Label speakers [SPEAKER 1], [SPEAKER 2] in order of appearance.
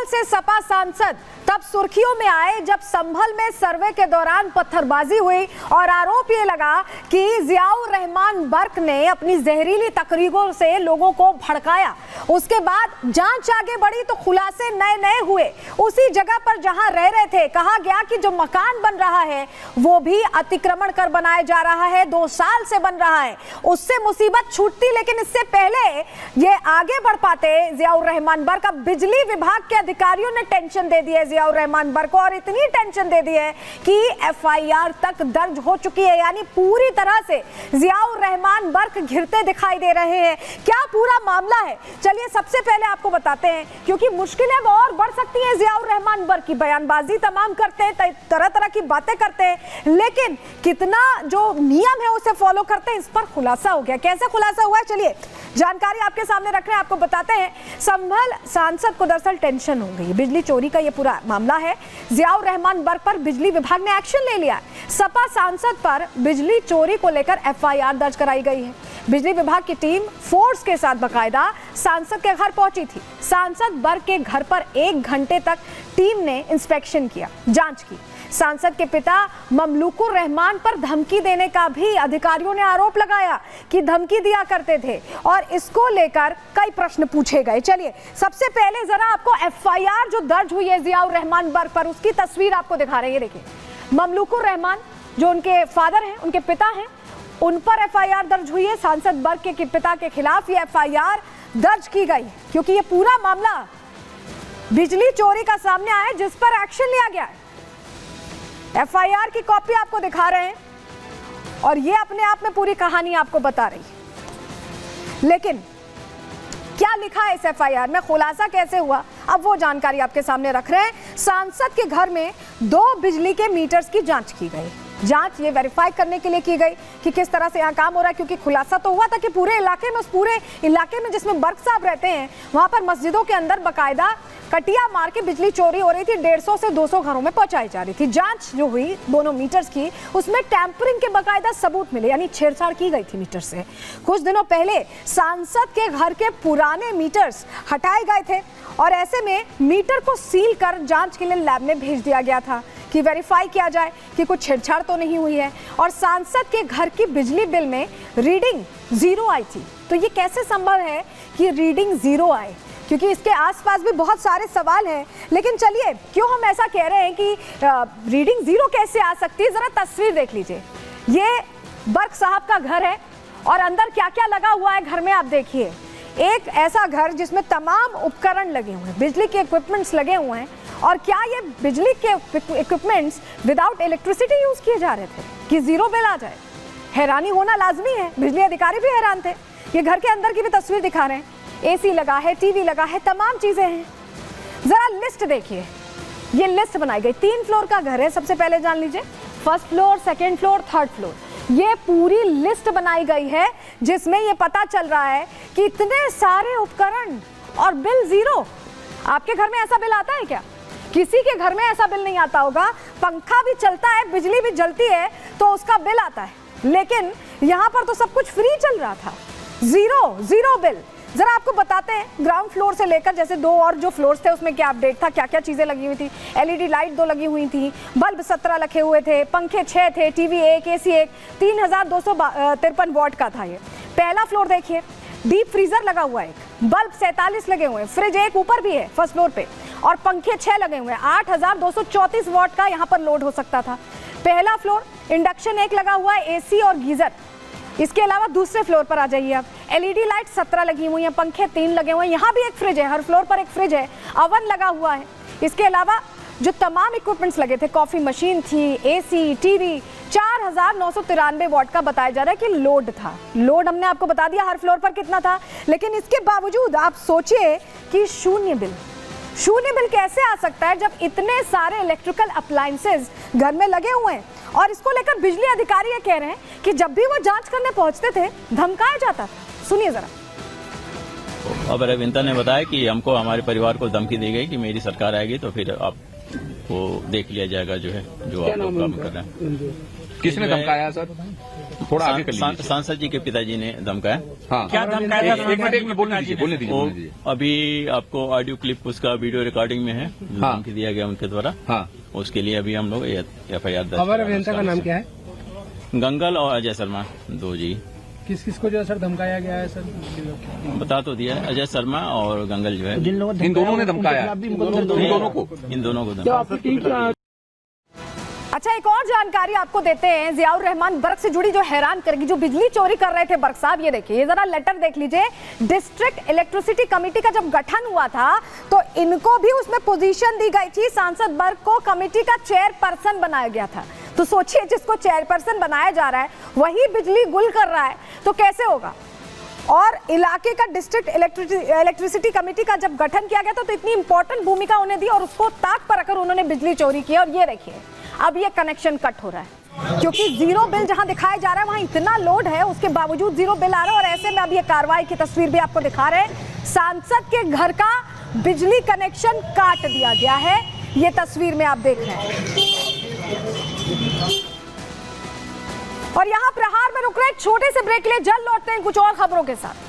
[SPEAKER 1] से सपा सांसद तब सुर्खियों में आए जब संभल में सर्वे के दौरान पत्थरबाजी हुई और आरोप ये लगा कि जियाउर रहमान बर्क ने अपनी जहरीली तकरीरों से लोगों को भड़काया। उसके बाद जांच आगे बढ़ी तो खुलासे नए नए हुए। उसी जगह पर जहां रह रहे थे कहा गया कि जो मकान बन रहा है वो भी अतिक्रमण कर बनाया जा रहा है, 2 साल से बन रहा है। उससे मुसीबत छूटती, लेकिन इससे पहले ये आगे बढ़ पाते जियाउर रहमान बर्क। अब बिजली विभाग के अधिकारियों ने टेंशन दे दी है जियाउर रहमान बर्क को, और इतनी टेंशन दे दी है कि एफआईआर तक दर्ज हो चुकी है। यानी पूरी तरह से जियाउर रहमान बर्क घिरते दिखाई दे रहे हैं। क्या पूरा मामला है, चलिए सबसे पहले आपको बताते हैं, क्योंकि मुश्किलें और बढ़ सकती हैं। जियाउर रहमान बर्क की बयानबाजी तमाम करते हैं, तरह तरह की बातें करते हैं, लेकिन कितना जो नियम है उसे फॉलो करते हैं, इस पर खुलासा हो गया। कैसे खुलासा हुआ है, चलिए जानकारी आपके सामने रख रहे हैं, आपको बताते हैं। संभल सांसद को दरअसल टेंशन हो गई, बिजली चोरी का ये पूरा मामला है। जियाउर रहमान बर्क पर बिजली विभाग ने एक्शन ले लिया। सपा सांसद पर बिजली चोरी को लेकर एफआईआर दर्ज कराई गई है। बिजली विभाग की टीम फोर्स के साथ बकायदा सांसद के घर पहुंची थी। सांसद बर्क के घर पर 1 घंटे तक टीम ने इंस्पेक्शन किया, जांच की। सांसद के पिता ममलूकुर रहमान पर धमकी देने का भी अधिकारियों ने आरोप लगाया कि धमकी दिया करते थे, और इसको लेकर कई प्रश्न पूछे गए। चलिए सबसे पहले जरा आपको एफआईआर जो दर्ज हुई है जियाउर रहमान बर्क पर, उसकी तस्वीर आपको दिखा रहे हैं। ये देखिए, ममलूकुर रहमान जो उनके फादर हैं, उनके पिता हैं, उन पर एफआईआर दर्ज हुई है। सांसद बर्क के पिता के खिलाफ ये एफआईआर दर्ज की गई, क्योंकि ये पूरा मामला बिजली चोरी का सामने आया जिस पर एक्शन लिया गया है। एफआईआर की कॉपी आपको दिखा रहे हैं, और ये अपने आप में पूरी कहानी आपको बता रही है। लेकिन क्या लिखा है इस एफआईआर में, खुलासा कैसे हुआ, अब वो जानकारी आपके सामने रख रहे हैं। सांसद के घर में 2 बिजली के मीटर्स की जांच की गई। जांच ये वेरीफाई करने के लिए की गई कि किस तरह से यहाँ काम हो रहा है, क्योंकि खुलासा तो हुआ था कि पूरे इलाके में, उस पूरे इलाके में जिसमें बर्क साहब रहते हैं, वहां पर मस्जिदों के अंदर बाकायदा कटिया मार के बिजली चोरी हो रही थी। 150 से 200 घरों में पहुंचाई जा रही थी। जांच जो हुई दोनों मीटर्स की, उसमें टैंपरिंग के बाकायदा सबूत मिले, यानी छेड़छाड़ की गई थी मीटर से। कुछ दिनों पहले सांसद के घर के पुराने मीटर्स हटाए गए थे, और ऐसे में मीटर को सील कर जांच के लिए लैब में भेज दिया गया था कि वेरीफाई किया जाए कि कुछ छेड़छाड़ तो नहीं हुई है। और सांसद के घर की बिजली बिल में रीडिंग 0 आई थी। तो ये कैसे संभव है कि रीडिंग 0 आए, क्योंकि इसके आसपास भी बहुत सारे सवाल हैं। लेकिन चलिए, क्यों हम ऐसा कह रहे हैं कि रीडिंग 0 कैसे आ सकती है, जरा तस्वीर देख लीजिए। ये बर्क साहब का घर है, और अंदर क्या क्या लगा हुआ है घर में आप देखिए। एक ऐसा घर जिसमें तमाम उपकरण लगे हुए हैं, बिजली के इक्विपमेंट्स लगे हुए हैं। और क्या ये बिजली के इक्विपमेंट्स विदाउट इलेक्ट्रिसिटी यूज किए जा रहे थे कि 0 बिल आ जाए? हैरानी होना लाजमी है, बिजली अधिकारी भी हैरान थे। ये घर के अंदर की भी तस्वीर दिखा रहे हैं, एसी लगा है, टीवी लगा है, तमाम चीजें हैं। जरा लिस्ट देखिए, ये लिस्ट बनाई गई। 3 फ्लोर का घर है, सबसे पहले जान लीजिए, 1st floor, 2nd floor, 3rd floor. ये पूरी लिस्ट बनाई गई है जिसमें ये पता चल रहा है कि इतने सारे उपकरण और बिल 0। आपके घर में ऐसा बिल आता है क्या? किसी के घर में ऐसा बिल नहीं आता होगा। पंखा भी चलता है, बिजली भी जलती है, तो उसका बिल आता है, लेकिन यहाँ पर तो सब कुछ फ्री चल रहा था। 0 बिल। जरा आपको बताते हैं ग्राउंड फ्लोर से लेकर, जैसे 2 और जो फ्लोर्स थे उसमें क्या अपडेट था, क्या क्या चीजें लगी हुई थी। एलईडी लाइट 2 लगी हुई थी, बल्ब 17 रखे हुए थे, पंखे 6 थे, टीवी 1, एसी 1, 3253 वॉट का था ये। पहला फ्लोर देखिए, डीप फ्रीजर लगा हुआ है, बल्ब 47 लगे हुए हैं, फ्रिज 1 ऊपर भी है 1st फ्लोर पे, और पंखे 6 लगे हुए हैं। 8234 वॉट का यहाँ पर लोड हो सकता था। पहला फ्लोर, इंडक्शन 1 लगा हुआ है, एसी और गीजर। इसके अलावा दूसरे फ्लोर पर आ जाइए आप, एलईडी लाइट 17 लगी हुई हैं, पंखे 3 लगे हुए हैं, यहाँ भी एक फ्रिज है, हर फ्लोर पर एक फ्रिज है, ओवन लगा हुआ है। इसके अलावा जो तमाम इक्विपमेंट्स लगे थे, कॉफी मशीन थी, एसी, टीवी, 4993 वॉट का बताया जा रहा है कि लोड था। लोड हमने आपको बता दिया हर फ्लोर पर कितना था, लेकिन इसके बावजूद आप सोचिए कि 0 बिल। 0 बिल कैसे आ सकता है जब इतने सारे इलेक्ट्रिकल अप्लायंसेस घर में लगे हुए हैं? और इसको लेकर बिजली अधिकारी ये कह रहे हैं कि जब भी वो जांच करने पहुंचते थे धमकाया जाता था। सुनिए जरा।
[SPEAKER 2] अब रविंदर ने बताया कि हमको, हमारे परिवार को धमकी दी गई कि मेरी सरकार आएगी तो फिर आपको देख लिया जाएगा, जो है जो आप लोग काम कर रहे हैं।
[SPEAKER 3] किसने धमकाया सर? थोड़ा आगे कर लीजिए।
[SPEAKER 2] सांसद जी के पिताजी ने धमकाया।
[SPEAKER 3] हाँ,
[SPEAKER 4] क्या धमकाया?
[SPEAKER 3] एक मिनट बोलने दीजिए।
[SPEAKER 2] वो अभी आपको ऑडियो क्लिप उसका वीडियो रिकॉर्डिंग में है, जो
[SPEAKER 3] हाँ।
[SPEAKER 2] धमकी दिया गया उनके द्वारा।
[SPEAKER 3] हाँ,
[SPEAKER 2] उसके लिए अभी हम लोग FIR दर्ज
[SPEAKER 4] अवर अभियंता का नाम क्या है?
[SPEAKER 2] गंगल और अजय शर्मा, 2 जी।
[SPEAKER 4] किस किस को जो है सर धमकाया गया है सर?
[SPEAKER 2] बता तो दिया है, अजय शर्मा और गंगल जो है,
[SPEAKER 3] इन दोनों ने धमकाया, इन दोनों को धमकाया।
[SPEAKER 1] अच्छा, एक और जानकारी आपको देते हैं जियाउर रहमान बर्क से जुड़ी, जो हैरान करेगी। जो बिजली चोरी कर रहे थे बर्क साहब, ये देखिए, ये जरा लेटर देख लीजिए। डिस्ट्रिक्ट इलेक्ट्रिसिटी कमेटी का जब गठन हुआ था तो इनको भी उसमें पोजीशन दी गई थी। सांसद बर्क को कमेटी का चेयरपर्सन बनाया गया था। तो सोचिए, जिसको चेयरपर्सन बनाया जा रहा है वही बिजली गुल कर रहा है, तो कैसे होगा। और इलाके का डिस्ट्रिक्ट इलेक्ट्रिसिटी कमेटी का जब गठन किया गया था तो इतनी इंपॉर्टेंट भूमिका उन्हें दी और उसको ताक पर रखकर उन्होंने बिजली चोरी की। और ये देखिए, अब ये कनेक्शन कट हो रहा है क्योंकि जीरो बिल जहां दिखाया जा रहा है वहां इतना लोड है, उसके बावजूद जीरो बिल आ रहा है। और ऐसे में अब ये कार्रवाई की तस्वीर भी आपको दिखा रहे हैं। सांसद के घर का बिजली कनेक्शन काट दिया गया है, ये तस्वीर में आप देख रहे हैं। और यहां प्रहार में रुक रहे छोटे से ब्रेक के लिए, जल्द लौटते हैं कुछ और खबरों के साथ।